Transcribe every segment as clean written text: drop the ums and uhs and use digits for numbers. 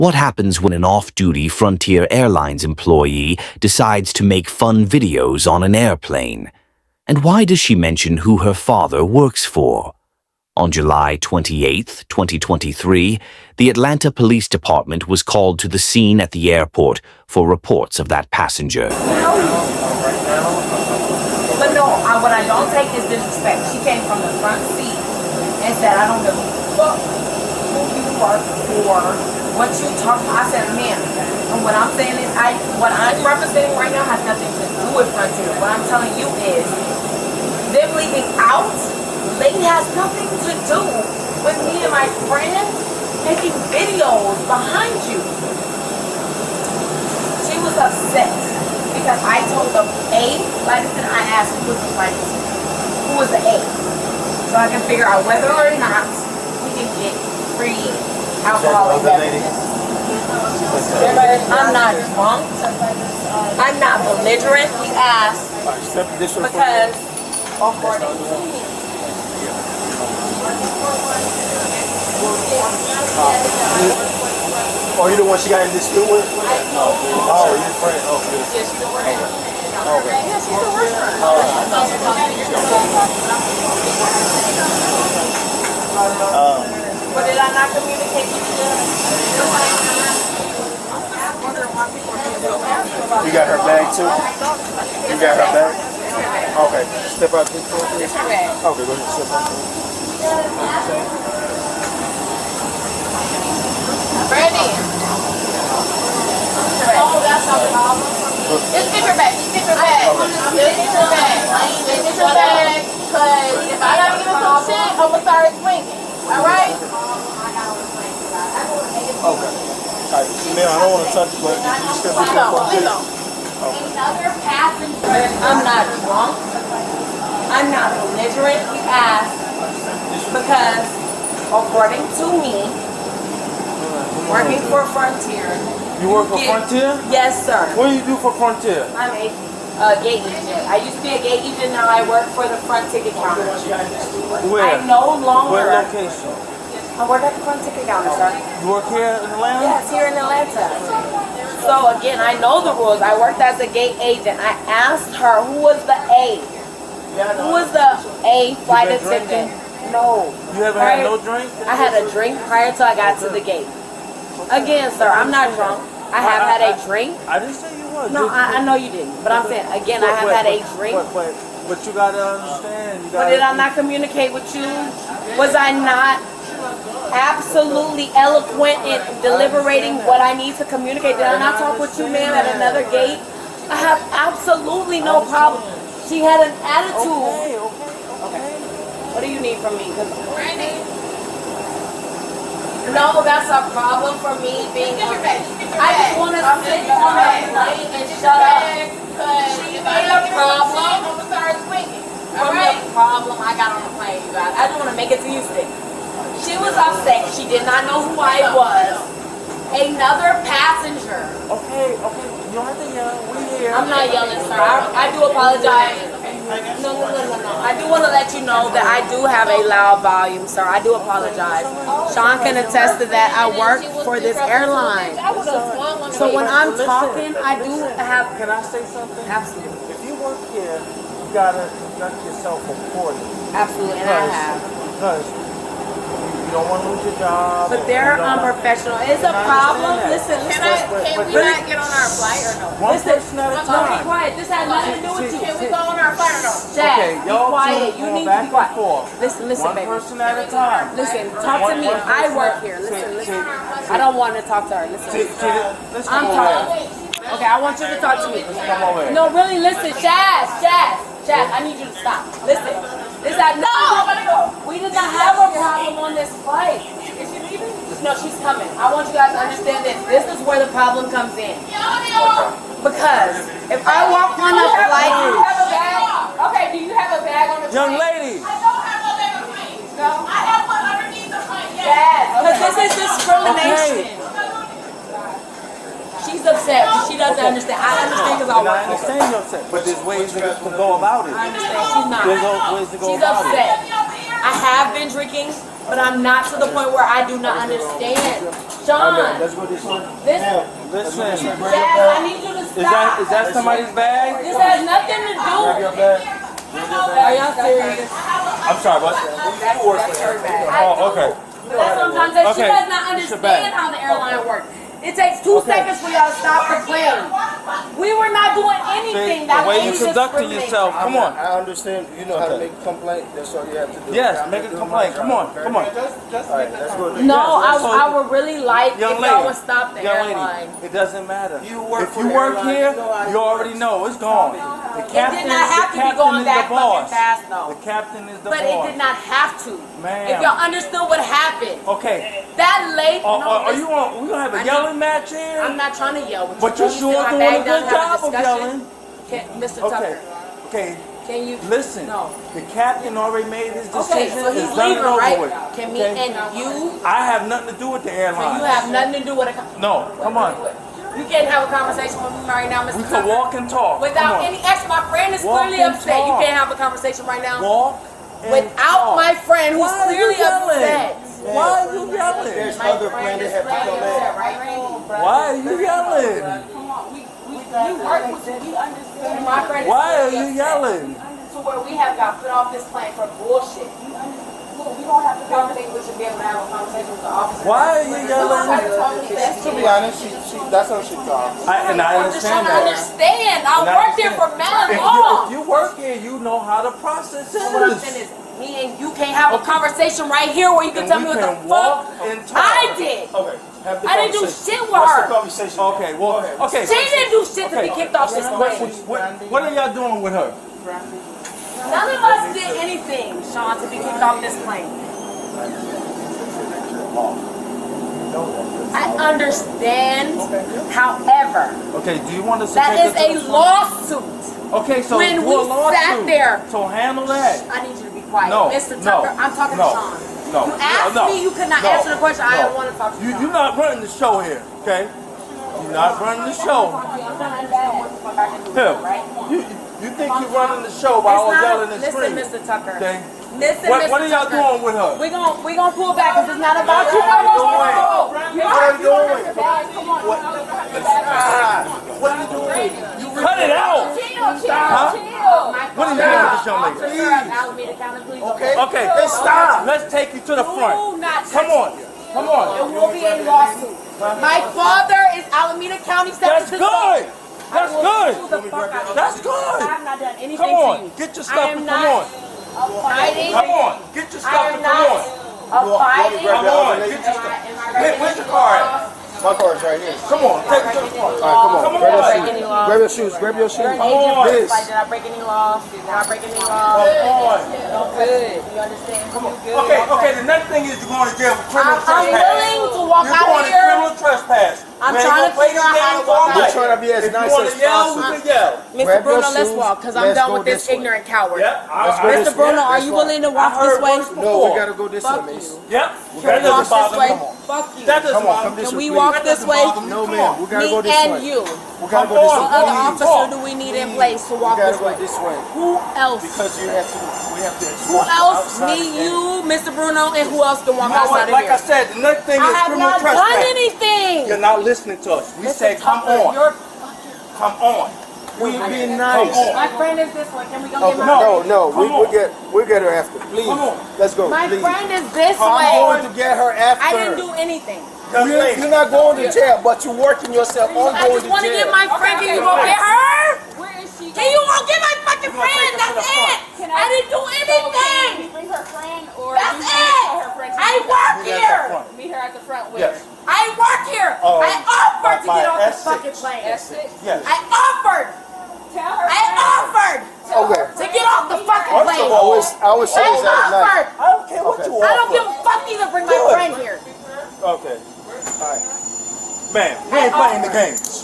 What happens when an off-duty Frontier Airlines employee decides to make fun videos on an airplane? And why does she mention who her father works for? On July 28, 2023, the Atlanta Police Department was called to the scene at the airport for reports of that passenger. But no, what I don't take is disrespect. She came from the front seat and said, I don't give a fuck who you work for, what you talk about. I said, ma'am, and what I'm saying is, what I'm representing right now has nothing to do with Frontier. What I'm telling you is, them leaving out, lady has nothing to do with me and my friend making videos behind you. She was upset because I told the A flight attendant, I asked who was the flight attendant, who was the A, so I can figure out whether or not we can get free alcoholic beverages. I'm not drunk. I'm not belligerent. He asked because according to me. Oh, you the one she got in dispute with? Oh, you're the friend. Oh, good. Yeah, she's the worst. Okay. Yeah, she's the worst. But did I not communicate with you? You got her bag too? You got her bag? Okay. Step out this door, please. Okay, go ahead. Step out. Brandy. Oh, that's not the problem. Just get your bag. Just get your bag. Just get your bag. Just get your bag. Because if I gotta give him some shit, I'm gonna start swinging. Alright? Okay. Alright, Ma'am, I don't want to touch you, but you just step this door. Another passenger. I'm not drunk. I'm not belligerent. He asked because, according to me, working for Frontier. You work for Frontier? Yes, sir. What do you do for Frontier? I'm a gate agent. I used to be a gate agent. Now I work for the front ticket counter. Where? I no longer. What location? I work at the front ticket counter, sir. You work here in Atlanta? Yes, here in Atlanta. So again, I know the rules. I worked as a gate agent. I asked her who was the A. Who was the A flight attendant? No. You haven't had no drink? I had a drink prior to I got to the gate. Again, sir, I'm not drunk. I have had a drink. I didn't say you was. No, I know you didn't. But I'm saying, again, I have had a drink. But you got to understand. But did I not communicate with you? Was I not absolutely eloquent in deliberating what I need to communicate? Did I not talk with you, ma'am, at another gate? I have absolutely no problem. She had an attitude. Okay. What do you need from me? No, that's a problem for me being. I just want to sit on a plane and shut up. She made a problem. From the problem I got on the plane, you guys. I just want to make it to Houston. She was upset. She did not know who I was. Another passenger. Okay. You don't have to yell. We here. I'm not yelling, sir. I do apologize. No. I do want to let you know that I do have a loud volume, sir. I do apologize. Sean can attest to that. I work for this airline. So when I'm talking, I do have... Can I say something? Absolutely. If you work here, you got to conduct yourself accordingly. Absolutely, and I have. Because you don't want to lose your job. But they're unprofessional. It's a problem. Listen. Can we not get on our flight or no? One person at a Be time. quiet. This has nothing to do with you. Can we go on our flight or no? Jazz, Okay, be y'all quiet. two You going need to back be quiet. and forth. Listen, One baby. person at a time. Listen, talk to me. I work here. Listen. I don't want to talk to her. Listen. Let's I'm come over talking. Okay, I want you to talk to me. Come over here. No, really, listen. Jazz, I need you to stop. Listen. This had We did not have a problem on this flight. Is she leaving? No, she's coming. I want you guys to understand that this is where the problem comes in. Because if I walk on a flight, do you have a bag? Okay, do you have a bag on the plane? Young lady. I don't have no bag on the plane. No. I have one underneath the plane. Yes, because this is discrimination. She's upset. She doesn't understand. I understand because I I work here. understand you're upset, but there's ways to go about it. I understand. She's not. There's ways to go She's about upset. it. I have been drinking But I'm not to the point where I do not understand. Sean, Let's go this way. this, Listen, Jazz, I need you to stop. is that somebody's bag? This has nothing to do. Are y'all serious? I'm sorry, what? That's her bag. Oh, okay. That's what I'm trying to say. She Okay. does not It's your bag. understand how the airline works. It takes 2 seconds for y'all to stop the plane. We were not doing anything. The That way you lady conducting discriminated. yourself, come on. I understand. You know how to make a complaint. That's all you have to do. Yes, I'm make a doing complaint. my Come on, job, okay? come on. All right, let's go. No, Yes, I would really like Young if lady, y'all would stop the young airline. lady, it doesn't matter. You work If for you the work airline, here, you know how you already know it's gone. The It captain, did not have to be going is that the fucking boss. fast though. The captain is the But boss. it did not have to. Ma'am. If y'all understood what happened. Okay. That late. No, Are you listen, on? We gonna have a I yelling match here? I'm not trying to yell with you. But you're Can sure sit my doing bag a down good and have job of discussion? yelling. Mr. Okay. Tucker, Okay. can you Listen. No. The captain already made his Okay, decision. so he's It's done leaving, and over right? with. Can me Okay? and you? I have nothing to do with the So airline. you have nothing to do with it. No, come on. You can't have a conversation with me right now, Mr. We Tucker. can walk and talk. Come Without on. any extra, my friend is Walk clearly and upset. You talk. can't have a conversation right now. Walk and Without talk. my friend who's Why are you clearly yelling? upset. Why are you yelling? There's My other friend plans is that have to clearly come upset, in. right, Randy? Why are you yelling? Come on, we work with you. We understand. My friend is Why are clearly you upset. yelling? To where we have got put off this plane for bullshit. We don't have to conversate. We should be able to have a conversation with the officer. Why are you yelling? To be honest, that's how she talks. And I I'm just trying understand to that. understand. I And I worked there for understand. mad If long. you work here, you know how the process So what I'm saying is. is, me and you can't have a conversation right here where you can And tell we me what the can walk fuck and talk. I did. Okay, have the I didn't do conversation. shit with What's her. the conversation? Okay, well, okay. She didn't do shit to be kicked off this plane. What are y'all doing with her? None of us did anything, Sean, to be kicked off this plane. I understand, however, Okay, do you want us to that take is her to a the front? lawsuit. Okay, so when do we a lawsuit. sat there. So handle that. I need you to be quiet. No, Mr. no, Tucker, I'm talking no, to Sean. no, You asked no, me, you could not no, answer the question. I no. don't want to talk to you. You're not running the show here, okay? You're not running the show. I'm trying to understand what the fuck I can do, Here, right? you think you're running the show by all yelling and Listen, screaming? Mr. Tucker. Okay? Listen, What Mr. are y'all Tucker. doing with her? We gon' pull back because it's not about you. What are you doing? You are doing? Come on. What are you doing? Cut it out! Chill. Huh? What are you doing with this young lady? Officer of Alameda County Police. Okay. Okay, Then stop. let's take you to the Do front. not Come touch on, me. come on. It will be a lawsuit. My father is Alameda County That's Secretary. good. That's good. That's I good. have not done anything Come to on, you. get your I stuff am and not come on. Fighting. Come on, get your I stuff am and come not on. fighting. Come on, get your stuff. Where's your car at? My car's right here. Come on, take it to the front. All right, come on. Come Grab on. your shoes. Grab your shoes. Grab your shoes. You're an agent for This. this fight. Did I break any laws? Did I break any laws? Come on. Good. You understand? Come on. Good. Okay, the next thing is you're going to jail for criminal I'm trespass. willing to walk You're out going of to here. criminal trespass. I'm We ain't trying gonna to play figure these out how games to walk all out. night. We're trying to be as If nice you want as to yell, we possible. can yell. Mr. Grab your Bruno, let's shoes. walk, because I'm Let's done go with this this way. ignorant coward. Yep. Let's go this Mr. Bruno, way. are you willing to walk I this heard way? worse No, we gotta go this way, Fuck miss. you. Yep. Can That we walk doesn't bother this way? me. Fuck you. That doesn't Come on, bother come me. this Can way, we please. walk That this doesn't way? bother me. No, Come ma'am. on. We gotta Me go this and way. you. We gotta Come go this on. way. What other Please. officer do we need in place to We walk gotta this go way? this way. Who else? Because you have to. We have to. Who else? outside Me, the gate. you, Mr. Bruno, and who else can walk You know outside what? of Like here? I said, the next thing I is have criminal not trespass. done anything. You're not listening to us. We Mr. said, come Tucker, on. you're- Come on. We be Come nice. on. My friend is this way. Can we go Oh, get my no. Come on. We'll get her after. Please. Come on. Let's go. My please. friend is this I'm way. going to get her after. I didn't do anything. Young lady. You're not going to jail, but you're working yourself on I going just to want to jail. get my friend. Can you go get her? Where is she? Can you go get my fucking gonna take friend? her to the That's front. it. I didn't do anything. Bring her friend or That's you tell it. her friend to I meet work Meet her at the here. front. Meet her at the front with Yes. I work here. Oh, I offered to by get off this S6. fucking plane. S6. Yes. I offered. Tell her I friend. offered Okay. to get off the fucking First plane. of all, I was saying that I night. offered. I don't care what Okay. you I don't offer. give a fuck either. Bring my Good. friend here. Okay. Alright. Man, we ain't playing the games.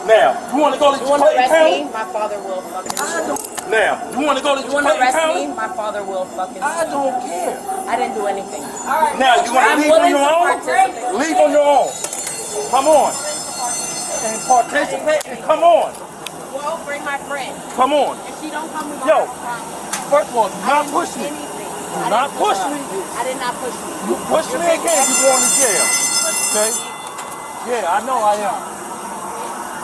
Now, you want to go to You want to Clayton arrest me? County? My father will fucking shoot. Now, you want to go to You want to Clayton arrest County? me? My father will fucking I shoot. don't care. I didn't do anything. Now, you want to I'm leave on willing your to own? participate. Leave on your own. Come on. And participate and come on. Well, bring my friend. Come on. If she don't come, we Yo. gonna have a problem. First of all, do I not didn't push do me. anything. Do not push me. I did not push you. You push me again, you going to jail. Okay? Yeah, I know I am.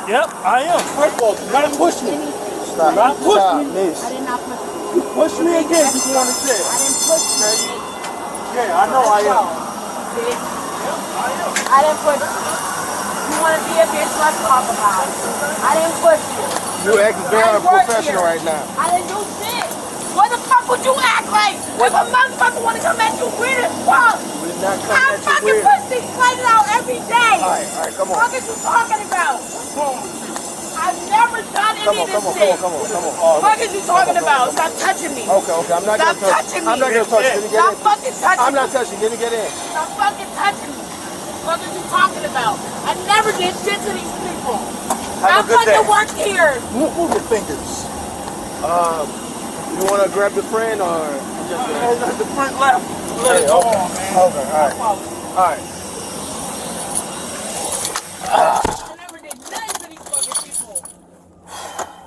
Yep, I am. First of all, do not push me. Stop. Do not push Stop, me. miss. I did not push you. You push me again, you going to jail. I didn't push you. Yeah, I know I am. See? I didn't push you. You want to be a bitch, let's talk about it. I didn't push you. You acting very unprofessional right now. I didn't do shit. What the fuck would you act like? If a motherfucker want to come at you weird as fuck. We're not coming I at you fucking weird. push these places out every day. Alright, come on. What are you talking about? I've never done any of this shit. Come on. What are you talking about? Stop touching me. Okay, I'm not Stop gonna touch touching you. I'm not me. gonna touch you. Let me get Stop in. fucking touching I'm not me. touching you. Let me get in. Stop fucking touching me. What are you talking about? I never did shit to these people. I Have a good day. fucking work here. Move your fingers. You wanna grab your friend or just The front left. Let it go on, man. Okay, alright. I never did nothing to these fucking people.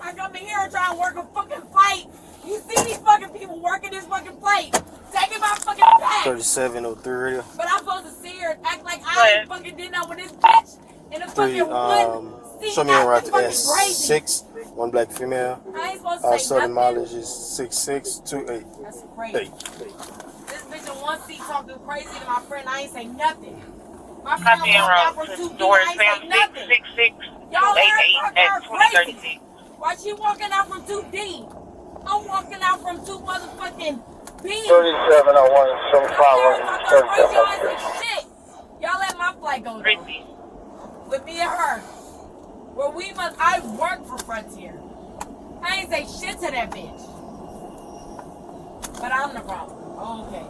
I come in here and try and work a fucking fight. You see these fucking people working this fucking fight. Taking my fucking back. 3703 radio. But I'm supposed to see her and act like I fucking didn't know when this bitch in a fucking one seat Show me around acting fucking crazy. S6, one black female. I ain't supposed to say Starting nothing. mileage is 6628. That's crazy. This bitch in one seat talking crazy to my friend. I ain't say nothing. My friend walked out from 2D. I ain't say nothing. Y'all let her talk her crazy. Why she walking out from 2D? I'm walking out from 2 motherfucking B. 3701, some Shit. Y'all let my flight go down. With me and her. Where we must, I work for Frontier. I ain't say shit to that bitch. But I'm the problem. Okay.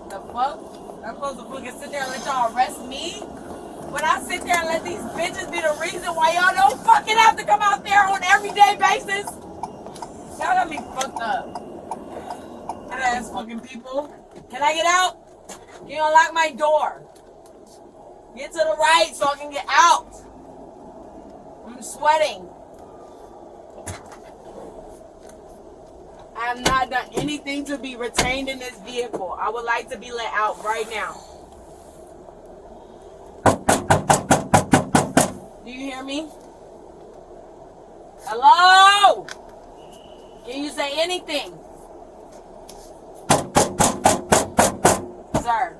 The fuck? I'm supposed to fucking sit there and let y'all arrest me? But I sit there and let these bitches be the reason why y'all don't fucking have to come out there on an everyday basis? Y'all got me fucked up. That ass fucking people. Can I get out? Can you unlock my door? Get to the right so I can get out. I'm sweating. I have not done anything to be retained in this vehicle. I would like to be let out right now. Do you hear me? Hello? Can you say anything? Sir.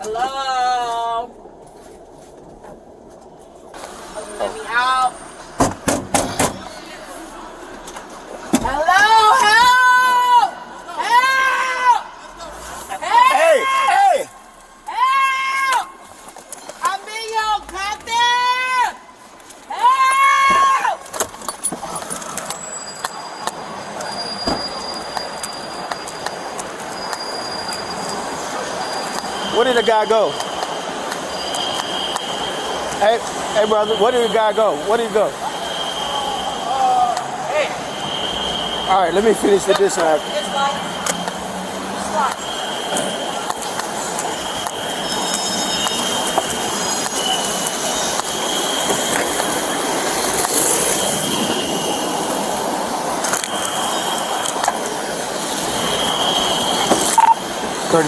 Hello? Let me out. Hello? Help! Help! Help! Hey! Help! I'm being your captain! Help! Where did the guy go? Hey, brother, where did the guy go? Where did he go? Hey! All right, let me finish with this one. It's like...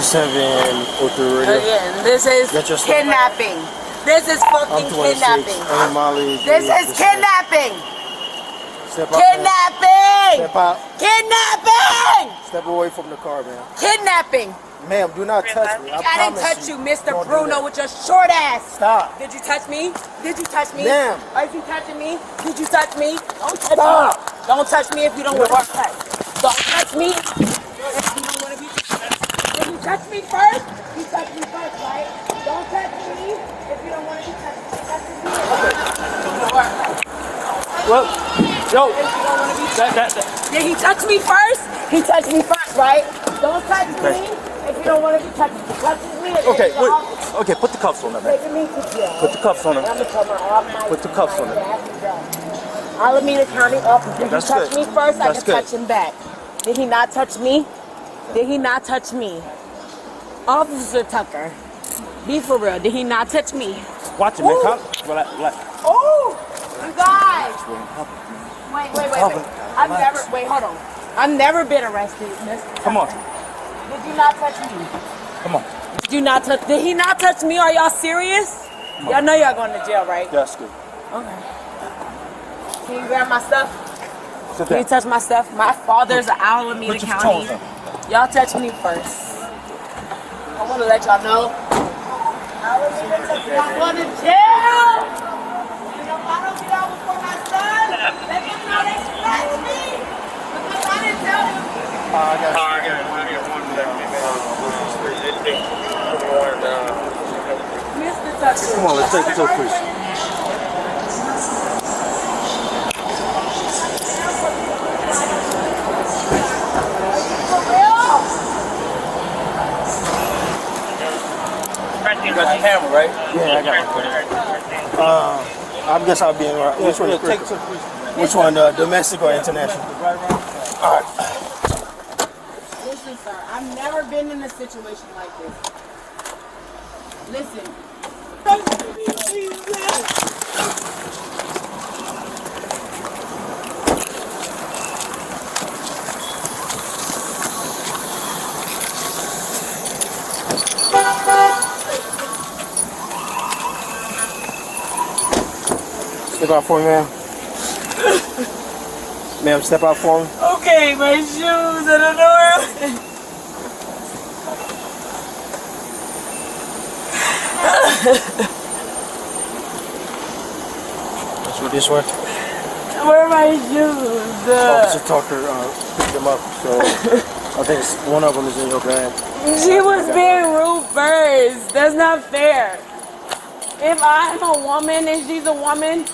3703 radio. Again, this is Get your stuff. kidnapping. This is fucking I'm 26. kidnapping. Molly. This is kidnapping. Step out. Kidnapping. Step out. Kidnapping. Step away from the car, man. Kidnapping. Ma'am, do not touch me. I didn't touch you, Mr. Don't do Bruno, that. with your short ass. Stop. Did you touch me? Did you touch me? Ma'am. Are you touching me? Did you touch me? Don't touch Stop. me. Don't touch me if you don't want to be touched. Don't touch me if you don't want to be touched. Did you touch me first? You touched me first, right? Don't touch me if you don't want to be touched. Well, yo, If you don't want to be touched. that. Did he touch me first? He touched me first, right? Don't touch me if you don't want to be touched. If he touches me, Okay, it's your office. wait. Okay, put the cuffs on him, man. Taking me to jail. Put the cuffs on him. I'm gonna tell my Put the cuffs on him. Alameda County officer. Did he That's touch good. me first? I That's can good. touch him back. Did he not touch me? Did he not touch me? Officer Tucker, be for real. Did he not touch me? Watch it, man. Ooh. Come. Relax. Oh, you guys. Wait. I've never, wait, hold on. I've never been arrested, Miss. Come on. Did you not touch me? Come on. Did you not touch, did he not touch me? Are y'all serious? Y'all know y'all going to jail, right? That's good. Okay. Can you grab my stuff? Sit Can you down. touch my stuff? My father's an Alameda Put your County. toes Y'all touch me first. I want to let y'all know. Alameda took me. I'm going to jail. You know, I don't get out before my son. Let them know they scratched me. Because I didn't tell them. I got one Mr. Tucker. Come on, let's take it to the precinct. For real? You got your camera, right? Yeah, I got one. I guess I'll be in right. Which one? Take it to the precinct. Which one? Domestic or international? All right. Listen, sir, I've never been in a situation like this. Listen. Step out for me, ma'am. Ma'am, step out for me. Okay, my shoes, I don't know where. Let's go this way. Where are my shoes? Officer Tucker picked them up, so I think one of them is in your bag. She was being rude first. That's not fair. If I'm a woman and she's a woman,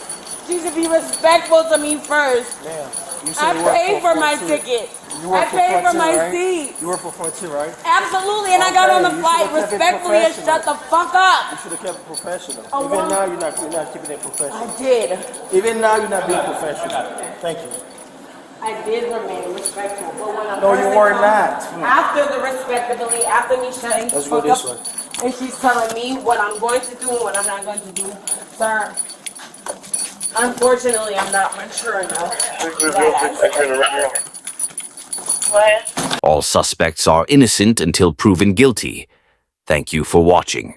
she should be respectful to me first. Ma'am, you I said you work paid for my Frontier. ticket. You work I paid for Frontier, my right? seat. You work for Frontier, right? Absolutely, and I got on the Okay, you flight should've kept it respectfully and professional. shut the fuck up. You should have kept it professional. Oh, Even well. now, you're not keeping it professional. I did. Even now, you're not being professional. Thank you. I did remain respectful, but when a No, you person were comes not. After the respectability, after me shutting Let's the go fuck this up, way. and she's telling me what I'm going to do and what I'm not going to do, sir. Unfortunately, I'm not mature enough. All suspects are innocent until proven guilty. Thank you for watching.